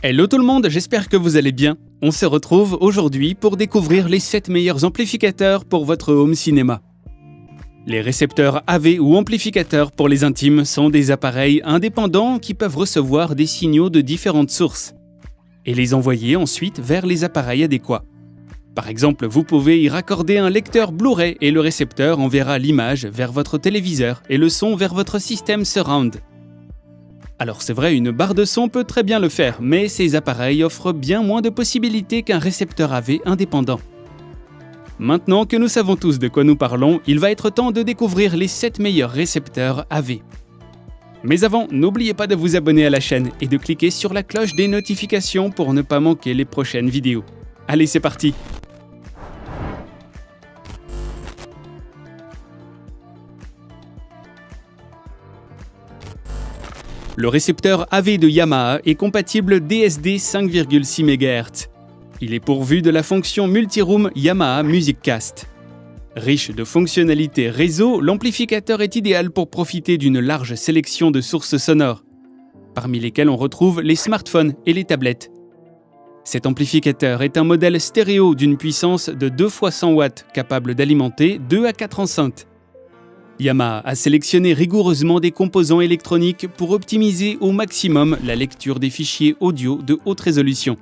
Hello tout le monde, j'espère que vous allez bien. On se retrouve aujourd'hui pour découvrir les 7 meilleurs amplificateurs pour votre home cinéma. Les récepteurs AV ou amplificateurs pour les intimes sont des appareils indépendants qui peuvent recevoir des signaux de différentes sources et les envoyer ensuite vers les appareils adéquats. Par exemple, vous pouvez y raccorder un lecteur Blu-ray et le récepteur enverra l'image vers votre téléviseur et le son vers votre système surround. Alors c'est vrai, une barre de son peut très bien le faire, mais ces appareils offrent bien moins de possibilités qu'un récepteur AV indépendant. Maintenant que nous savons tous de quoi nous parlons, il va être temps de découvrir les 7 meilleurs récepteurs AV. Mais avant, n'oubliez pas de vous abonner à la chaîne et de cliquer sur la cloche des notifications pour ne pas manquer les prochaines vidéos. Allez, c'est parti! Le récepteur AV de Yamaha est compatible DSD 5,6 MHz. Il est pourvu de la fonction multiroom Yamaha MusicCast. Riche de fonctionnalités réseau, l'amplificateur est idéal pour profiter d'une large sélection de sources sonores, parmi lesquelles on retrouve les smartphones et les tablettes. Cet amplificateur est un modèle stéréo d'une puissance de 2 x 100 watts, capable d'alimenter 2 à 4 enceintes. Yamaha a sélectionné rigoureusement des composants électroniques pour optimiser au maximum la lecture des fichiers audio de haute résolution.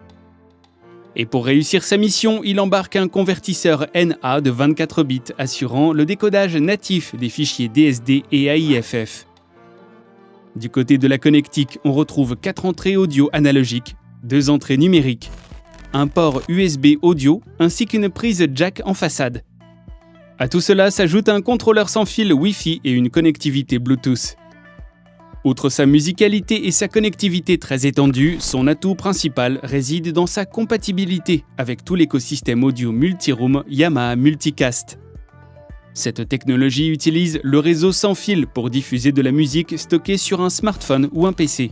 Et pour réussir sa mission, il embarque un convertisseur NA de 24 bits assurant le décodage natif des fichiers DSD et AIFF. Du côté de la connectique, on retrouve 4 entrées audio analogiques, 2 entrées numériques, un port USB audio ainsi qu'une prise jack en façade. À tout cela s'ajoute un contrôleur sans fil Wi-Fi et une connectivité Bluetooth. Outre sa musicalité et sa connectivité très étendue, son atout principal réside dans sa compatibilité avec tout l'écosystème audio multiroom Yamaha Multicast. Cette technologie utilise le réseau sans fil pour diffuser de la musique stockée sur un smartphone ou un PC.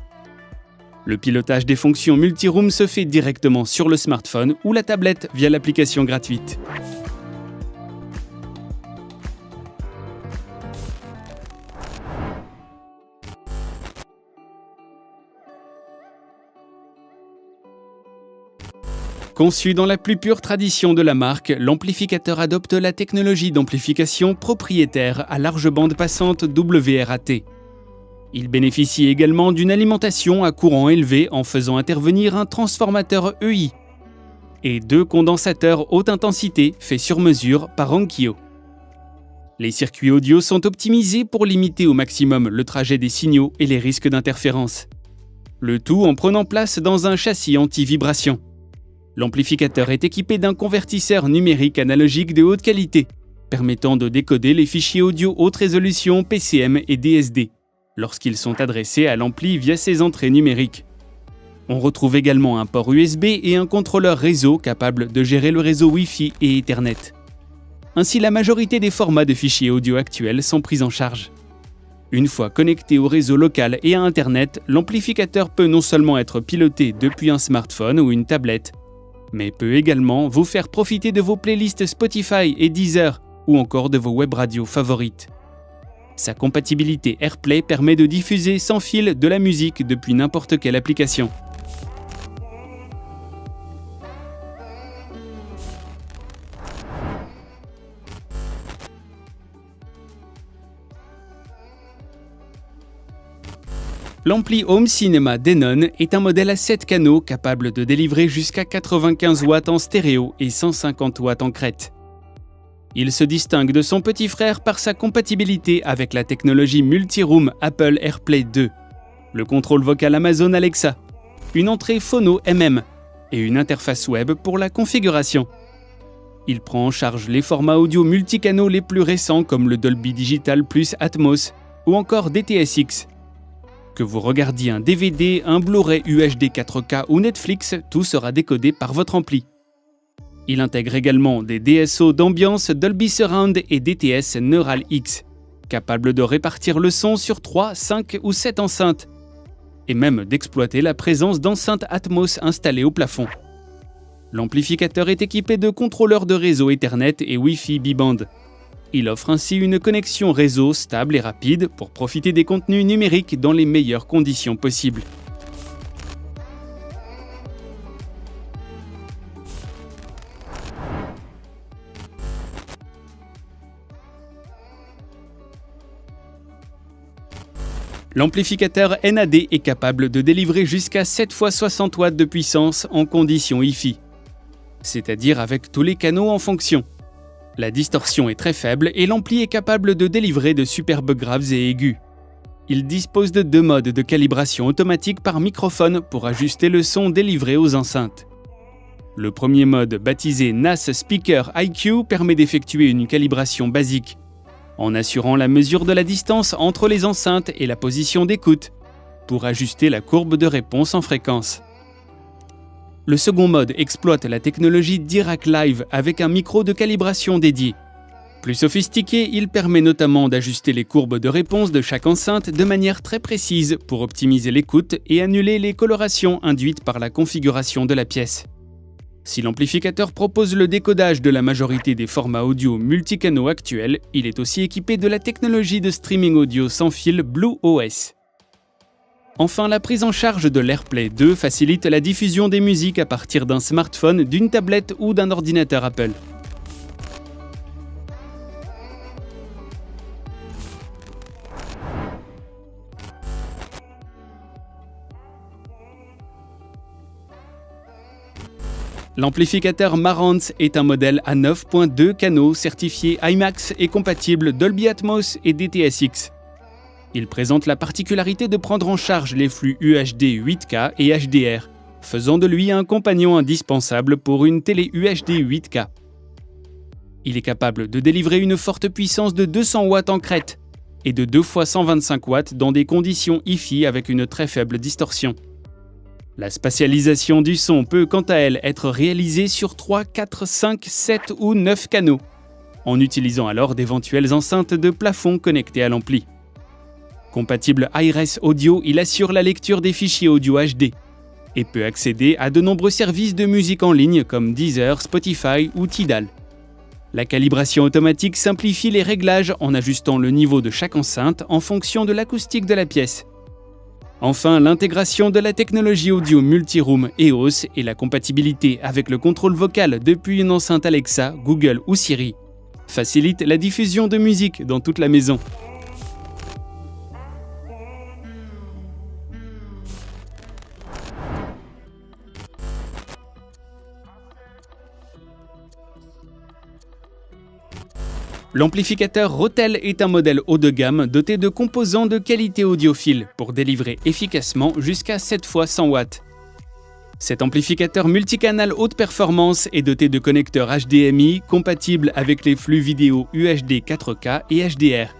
Le pilotage des fonctions multiroom se fait directement sur le smartphone ou la tablette via l'application gratuite. Conçu dans la plus pure tradition de la marque, l'amplificateur adopte la technologie d'amplification propriétaire à large bande passante WRAT. Il bénéficie également d'une alimentation à courant élevé en faisant intervenir un transformateur EI et 2 condensateurs haute intensité faits sur mesure par Onkyo. Les circuits audio sont optimisés pour limiter au maximum le trajet des signaux et les risques d'interférence. Le tout en prenant place dans un châssis anti-vibration. L'amplificateur est équipé d'un convertisseur numérique analogique de haute qualité, permettant de décoder les fichiers audio haute résolution PCM et DSD, lorsqu'ils sont adressés à l'ampli via ses entrées numériques. On retrouve également un port USB et un contrôleur réseau capable de gérer le réseau Wi-Fi et Ethernet. Ainsi, la majorité des formats de fichiers audio actuels sont pris en charge. Une fois connecté au réseau local et à Internet, l'amplificateur peut non seulement être piloté depuis un smartphone ou une tablette, mais peut également vous faire profiter de vos playlists Spotify et Deezer ou encore de vos web radios favorites. Sa compatibilité AirPlay permet de diffuser sans fil de la musique depuis n'importe quelle application. L'ampli Home Cinema Denon est un modèle à 7 canaux capable de délivrer jusqu'à 95 watts en stéréo et 150 watts en crête. Il se distingue de son petit frère par sa compatibilité avec la technologie multiroom Apple AirPlay 2, le contrôle vocal Amazon Alexa, une entrée phono MM et une interface web pour la configuration. Il prend en charge les formats audio multicanaux les plus récents comme le Dolby Digital Plus Atmos ou encore DTS:X. Que vous regardiez un DVD, un Blu-ray UHD 4K ou Netflix, tout sera décodé par votre ampli. Il intègre également des DSO d'ambiance Dolby Surround et DTS Neural X, capables de répartir le son sur 3, 5 ou 7 enceintes, et même d'exploiter la présence d'enceintes Atmos installées au plafond. L'amplificateur est équipé de contrôleurs de réseau Ethernet et Wi-Fi bi-band. Il offre ainsi une connexion réseau stable et rapide pour profiter des contenus numériques dans les meilleures conditions possibles. L'amplificateur NAD est capable de délivrer jusqu'à 7 fois 60 watts de puissance en conditions Hi-Fi, c'est-à-dire avec tous les canaux en fonction. La distorsion est très faible et l'ampli est capable de délivrer de superbes graves et aigus. Il dispose de 2 modes de calibration automatique par microphone pour ajuster le son délivré aux enceintes. Le premier mode, baptisé NAS Speaker IQ, permet d'effectuer une calibration basique, en assurant la mesure de la distance entre les enceintes et la position d'écoute, pour ajuster la courbe de réponse en fréquence. Le second mode exploite la technologie Dirac Live avec un micro de calibration dédié. Plus sophistiqué, il permet notamment d'ajuster les courbes de réponse de chaque enceinte de manière très précise pour optimiser l'écoute et annuler les colorations induites par la configuration de la pièce. Si l'amplificateur propose le décodage de la majorité des formats audio multicanaux actuels, il est aussi équipé de la technologie de streaming audio sans fil BlueOS. Enfin, la prise en charge de l'AirPlay 2 facilite la diffusion des musiques à partir d'un smartphone, d'une tablette ou d'un ordinateur Apple. L'amplificateur Marantz est un modèle à 9.2 canaux certifié IMAX et compatible Dolby Atmos et DTS:X. Il présente la particularité de prendre en charge les flux UHD 8K et HDR, faisant de lui un compagnon indispensable pour une télé UHD 8K. Il est capable de délivrer une forte puissance de 200 watts en crête et de 2 fois 125 watts dans des conditions Hi-Fi avec une très faible distorsion. La spatialisation du son peut quant à elle être réalisée sur 3, 4, 5, 7 ou 9 canaux, en utilisant alors d'éventuelles enceintes de plafond connectées à l'ampli. Compatible iRes Audio, il assure la lecture des fichiers audio HD et peut accéder à de nombreux services de musique en ligne comme Deezer, Spotify ou Tidal. La calibration automatique simplifie les réglages en ajustant le niveau de chaque enceinte en fonction de l'acoustique de la pièce. Enfin, l'intégration de la technologie audio Multiroom EOS et la compatibilité avec le contrôle vocal depuis une enceinte Alexa, Google ou Siri facilitent la diffusion de musique dans toute la maison. L'amplificateur Rotel est un modèle haut de gamme doté de composants de qualité audiophile pour délivrer efficacement jusqu'à 7 fois 100 watts. Cet amplificateur multicanal haute performance est doté de connecteurs HDMI compatibles avec les flux vidéo UHD 4K et HDR.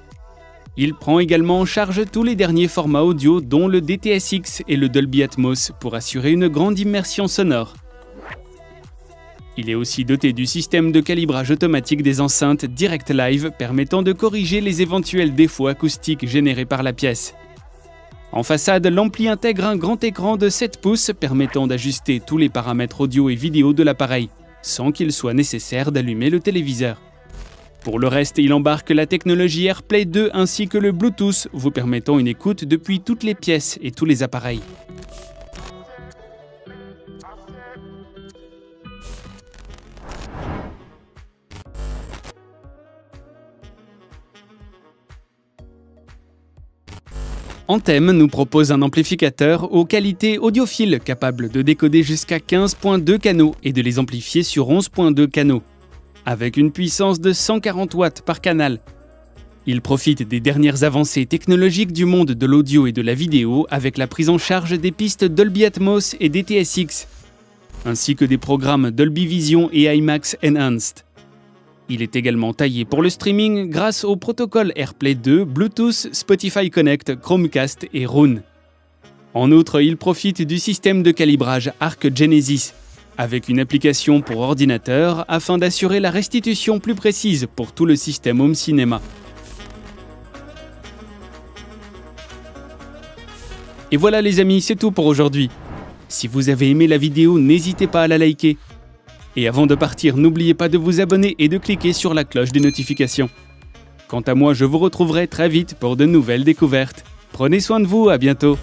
Il prend également en charge tous les derniers formats audio dont le DTS:X et le Dolby Atmos pour assurer une grande immersion sonore. Il est aussi doté du système de calibrage automatique des enceintes Direct Live permettant de corriger les éventuels défauts acoustiques générés par la pièce. En façade, l'ampli intègre un grand écran de 7 pouces permettant d'ajuster tous les paramètres audio et vidéo de l'appareil, sans qu'il soit nécessaire d'allumer le téléviseur. Pour le reste, il embarque la technologie AirPlay 2 ainsi que le Bluetooth, vous permettant une écoute depuis toutes les pièces et tous les appareils. Anthem nous propose un amplificateur aux qualités audiophiles capable de décoder jusqu'à 15.2 canaux et de les amplifier sur 11.2 canaux, avec une puissance de 140 watts par canal. Il profite des dernières avancées technologiques du monde de l'audio et de la vidéo avec la prise en charge des pistes Dolby Atmos et DTS:X, ainsi que des programmes Dolby Vision et IMAX Enhanced. Il est également taillé pour le streaming grâce au protocole AirPlay 2, Bluetooth, Spotify Connect, Chromecast et Roon. En outre, il profite du système de calibrage Arc Genesis, avec une application pour ordinateur afin d'assurer la restitution plus précise pour tout le système Home Cinema. Et voilà les amis, c'est tout pour aujourd'hui. Si vous avez aimé la vidéo, n'hésitez pas à la liker. Et avant de partir, n'oubliez pas de vous abonner et de cliquer sur la cloche des notifications. Quant à moi, je vous retrouverai très vite pour de nouvelles découvertes. Prenez soin de vous, à bientôt.